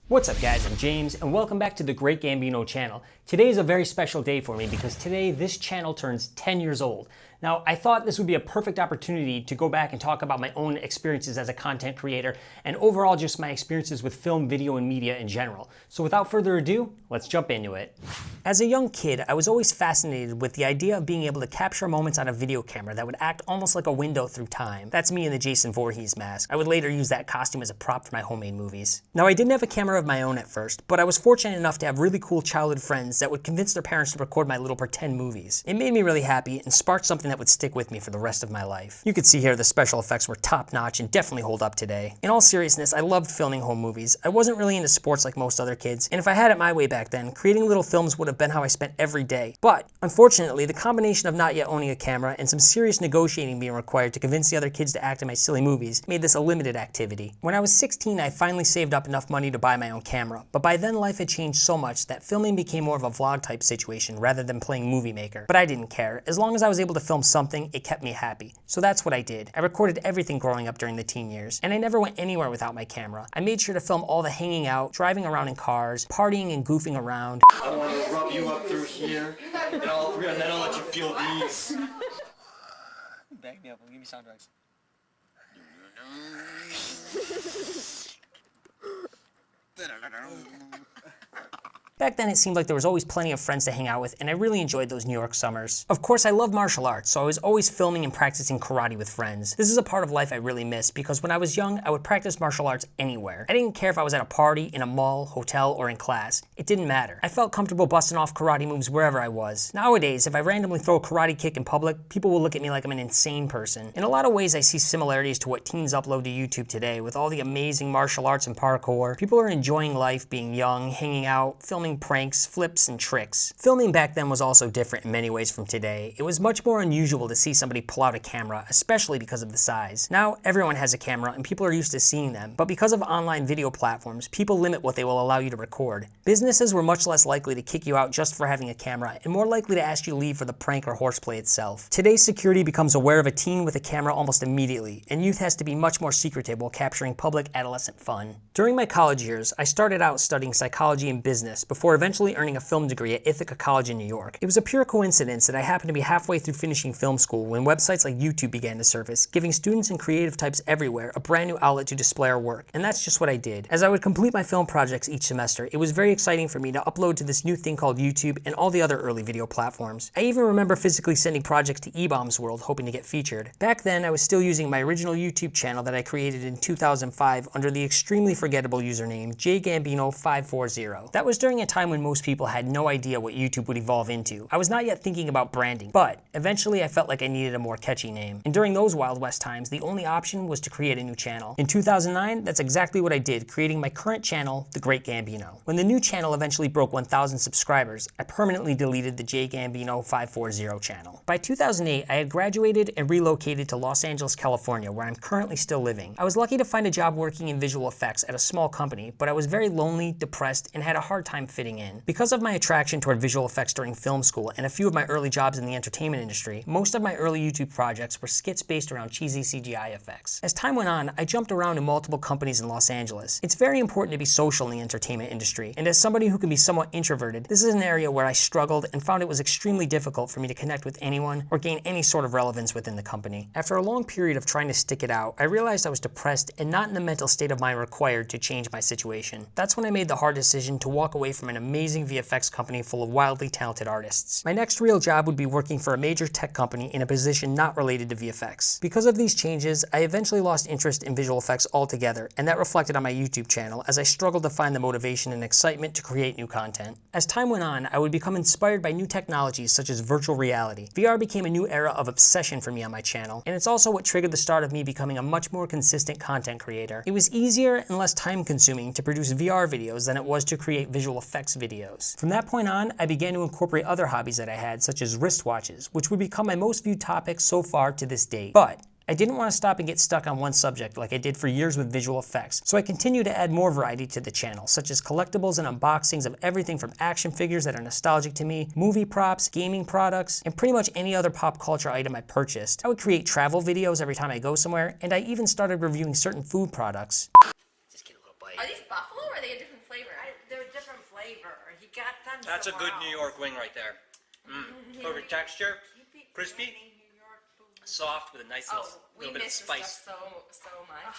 What's up guys, I'm James and welcome back to the Great Gambino channel. Today is a very special day for me because today this channel turns 10 years old. Now I thought this would be a perfect opportunity to go back and talk about my own experiences as a content creator and overall just my experiences with film, video, and media in general. So without further ado, let's jump into it. As a young kid, I was always fascinated with the idea of being able to capture moments on a video camera that would act almost like a window through time. That's me in the Jason Voorhees mask. I would later use that costume as a prop for my homemade movies. Now I didn't have a camera of my own at first, but I was fortunate enough to have really cool childhood friends that would convince their parents to record my little pretend movies. It made me really happy and sparked something that would stick with me for the rest of my life. You could see here the special effects were top notch and definitely hold up today. In all seriousness, I loved filming home movies. I wasn't really into sports like most other kids, and if I had it my way back then, creating little films would have been how I spent every day. But unfortunately, the combination of not yet owning a camera and some serious negotiating being required to convince the other kids to act in my silly movies made this a limited activity. When I was 16, I finally saved up enough money to buy my own camera, but by then life had changed so much that filming became more of a vlog type situation rather than playing movie maker. But I didn't care. As long as I was able to film something, it kept me happy. So that's what I did. I recorded everything growing up during the teen years, and I never went anywhere without my camera. I made sure to film all the hanging out, driving around in cars, partying and goofing around. I want to rub you up through here, and then I'll let you feel these. Back me up and give me sound drugs. Back then, it seemed like there was always plenty of friends to hang out with, and I really enjoyed those New York summers. Of course, I love martial arts, so I was always filming and practicing karate with friends. This is a part of life I really miss, because when I was young, I would practice martial arts anywhere. I didn't care if I was at a party, in a mall, hotel, or in class. It didn't matter. I felt comfortable busting off karate moves wherever I was. Nowadays, if I randomly throw a karate kick in public, people will look at me like I'm an insane person. In a lot of ways, I see similarities to what teens upload to YouTube today, with all the amazing martial arts and parkour. People are enjoying life, being young, hanging out, filming pranks, flips, and tricks. Filming back then was also different in many ways from today. It was much more unusual to see somebody pull out a camera, especially because of the size. Now, everyone has a camera and people are used to seeing them, but because of online video platforms, people limit what they will allow you to record. Businesses were much less likely to kick you out just for having a camera, and more likely to ask you to leave for the prank or horseplay itself. Today's security becomes aware of a teen with a camera almost immediately, and youth has to be much more secretive while capturing public adolescent fun. During my college years, I started out studying psychology and business before eventually earning a film degree at Ithaca College in New York. It was a pure coincidence that I happened to be halfway through finishing film school when websites like YouTube began to surface, giving students and creative types everywhere a brand new outlet to display our work. And that's just what I did. As I would complete my film projects each semester, it was very exciting for me to upload to this new thing called YouTube and all the other early video platforms. I even remember physically sending projects to eBaum's World hoping to get featured. Back then, I was still using my original YouTube channel that I created in 2005 under the extremely forgettable username Gambino540. That was during a time when most people had no idea what YouTube would evolve into. I was not yet thinking about branding, but eventually I felt like I needed a more catchy name. And during those Wild West times, the only option was to create a new channel. In 2009, that's exactly what I did, creating my current channel, The Great Gambino. When the new channel eventually broke 1,000 subscribers, I permanently deleted the Gambino540 channel. By 2008, I had graduated and relocated to Los Angeles, California, where I'm currently still living. I was lucky to find a job working in visual effects at a small company, but I was very lonely, depressed, and had a hard time fitting in. Because of my attraction toward visual effects during film school and a few of my early jobs in the entertainment industry, most of my early YouTube projects were skits based around cheesy CGI effects. As time went on, I jumped around in multiple companies in Los Angeles. It's very important to be social in the entertainment industry, and as somebody who can be somewhat introverted, this is an area where I struggled and found it was extremely difficult for me to connect with anyone or gain any sort of relevance within the company. After a long period of trying to stick it out, I realized I was depressed and not in the mental state of mind required to change my situation. That's when I made the hard decision to walk away from an amazing VFX company full of wildly talented artists. My next real job would be working for a major tech company in a position not related to VFX. Because of these changes, I eventually lost interest in visual effects altogether, and that reflected on my YouTube channel as I struggled to find the motivation and excitement to create new content. As time went on, I would become inspired by new technologies such as virtual reality. VR became a new era of obsession for me on my channel, and it's also what triggered the start of me becoming a much more consistent content creator. It was easier and less time-consuming to produce VR videos than it was to create visual effects videos. From that point on, I began to incorporate other hobbies that I had, such as wristwatches, which would become my most viewed topic so far to this date. But I didn't want to stop and get stuck on one subject like I did for years with visual effects, so I continued to add more variety to the channel, such as collectibles and unboxings of everything from action figures that are nostalgic to me, movie props, gaming products, and pretty much any other pop culture item I purchased. I would create travel videos every time I go somewhere, and I even started reviewing certain food products. Just get a little bite. Are these buffalo or are they a different flavor? That's a good New York wing right there. Perfect texture, crispy, soft with a nice little bit of spice. So much.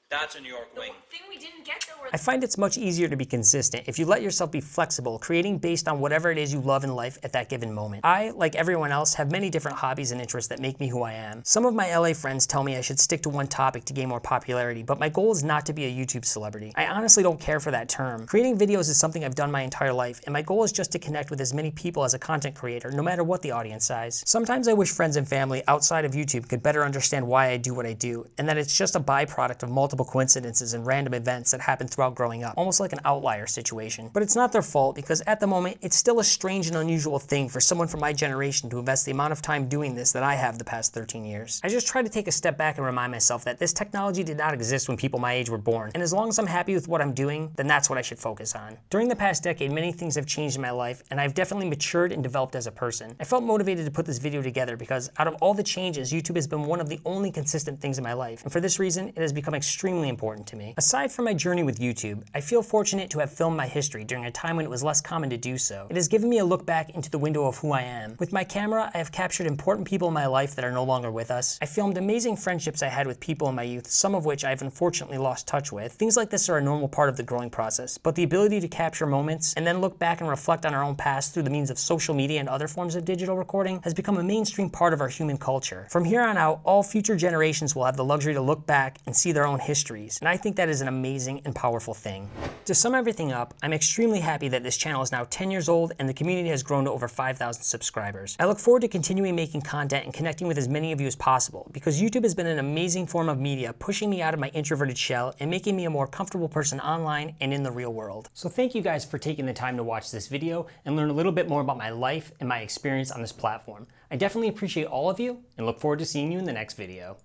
That's a New York wing. The thing we didn't get though were I find it's much easier to be consistent if you let yourself be flexible, creating based on whatever it is you love in life at that given moment. I, like everyone else, have many different hobbies and interests that make me who I am. Some of my LA friends tell me I should stick to one topic to gain more popularity, but my goal is not to be a YouTube celebrity. I honestly don't care for that term. Creating videos is something I've done my entire life, and my goal is just to connect with as many people as a content creator, no matter what the audience size. Sometimes I wish friends and family outside of YouTube could better understand why I do what I do, and that it's just a byproduct of multiple coincidences and random events that happen throughout growing up, almost like an outlier situation. But it's not their fault, because at the moment, it's still a strange and unusual thing for someone from my generation to invest the amount of time doing this that I have the past 13 years. I just try to take a step back and remind myself that this technology did not exist when people my age were born, and as long as I'm happy with what I'm doing, then that's what I should focus on. During the past decade, many things have changed in my life, and I've definitely matured and developed as a person. I felt motivated to put this video together because out of all the changes, YouTube has been one of the only consistent things in my life, and for this reason, it has become extremely important to me. Aside from my journey with YouTube, I feel fortunate to have filmed my history during a time when it was less common to do so. It has given me a look back into the window of who I am. With my camera, I have captured important people in my life that are no longer with us. I filmed amazing friendships I had with people in my youth, some of which I've unfortunately lost touch with. Things like this are a normal part of the growing process, but the ability to capture moments and then look back and reflect on our own past through the means of social media and other forms of digital recording has become a mainstream part of our human culture. From here on out, all future generations will have the luxury to look back and see their own histories, and I think that is an amazing and powerful thing. To sum everything up, I'm extremely happy that this channel is now 10 years old and the community has grown to over 5,000 subscribers. I look forward to continuing making content and connecting with as many of you as possible, because YouTube has been an amazing form of media, pushing me out of my introverted shell and making me a more comfortable person online and in the real world. So thank you guys for taking the time to watch this video and learn a little bit more about my life and my experience on this platform. I definitely appreciate all of you and look forward to seeing you in the next video.